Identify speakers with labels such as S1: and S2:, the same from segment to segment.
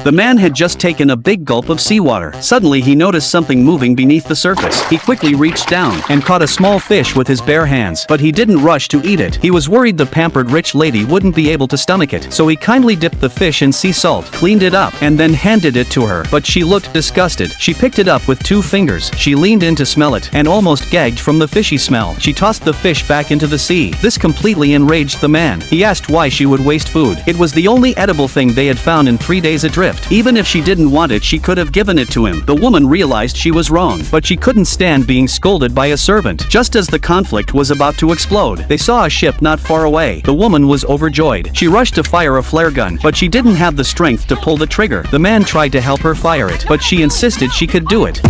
S1: The man had just taken a big gulp of seawater. Suddenly he noticed something moving beneath the surface. He quickly reached down and caught a small fish with his bare hands, but he didn't rush to eat it. He was worried the pampered rich lady wouldn't be able to stomach it, so he kindly dipped the fish in sea salt, cleaned it up, and then handed it to her. But she looked disgusted. She picked it up with 2 fingers. She leaned in to smell it and almost gagged from the fishy smell. She tossed the fish back into the sea. This completely enraged the man. He asked why she would waste food. It was the only edible thing they had found in 3 days adrift. Even if she didn't want it, she could have given it to him. The woman realized she was wrong, but she couldn't stand being scolded by a servant. Just as the conflict was about to explode, they saw a ship not far away. The woman was overjoyed. She rushed to fire a flare gun, but she didn't have the strength to pull the trigger. The man tried to help her fire it, but she insisted she could do it.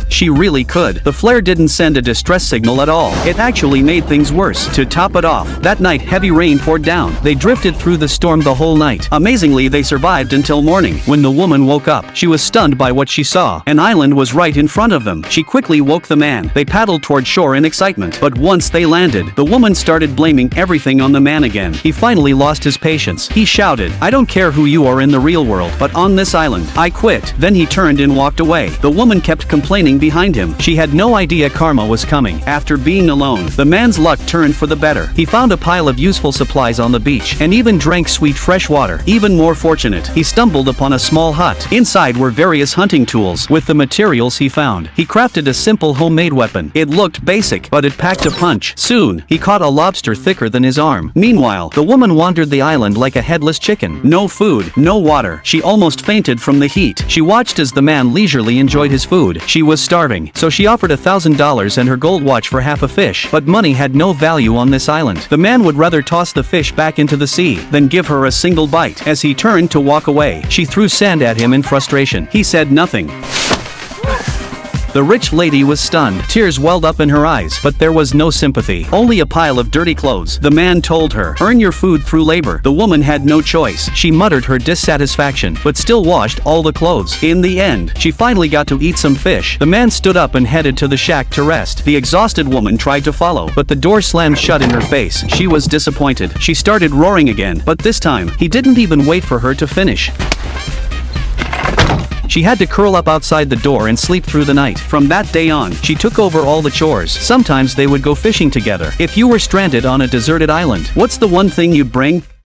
S1: She really could. The flare didn't send a distress signal at all. It actually made things worse. To top it off, that night heavy rain poured down. They drifted through the storm the whole night. Amazingly, they survived until morning. When the woman woke up, she was stunned by what she saw. An island was right in front of them. She quickly woke the man. They paddled toward shore in excitement. But once they landed, the woman started blaming everything on the man again. He finally lost his patience. He shouted, "I don't care who you are in the real world, but on this island, I quit." Then he turned and walked away. The woman kept complaining behind him. She had no idea karma was coming. After being alone, the man's luck turned for the better. He found a pile of useful supplies on the beach and even drank sweet fresh water. Even more fortunate, he stumbled upon a small hut. Inside were various hunting tools. With the materials he found, he crafted a simple homemade weapon. It looked basic, but it packed a punch. Soon, he caught a lobster thicker than his arm. Meanwhile, the woman wandered the island like a headless chicken. No food, no water. She almost fainted from the heat. She watched as the man leisurely enjoyed his food. She was starving, so she offered $1,000 and her gold watch for half a fish. But money had no value on this island. The man would rather toss the fish back into the sea than give her a single bite. As he turned to walk away, she threw sand at him in frustration. He said nothing. The rich lady was stunned. Tears welled up in her eyes, but there was no sympathy. Only a pile of dirty clothes. The man told her, "Earn your food through labor." The woman had no choice. She muttered her dissatisfaction, but still washed all the clothes. In the end, she finally got to eat some fish. The man stood up and headed to the shack to rest. The exhausted woman tried to follow, but the door slammed shut in her face. She was disappointed. She started roaring again, but this time, he didn't even wait for her to finish. She had to curl up outside the door and sleep through the night. From that day on, she took over all the chores. Sometimes they would go fishing together. If you were stranded on a deserted island, what's the one thing you'd bring?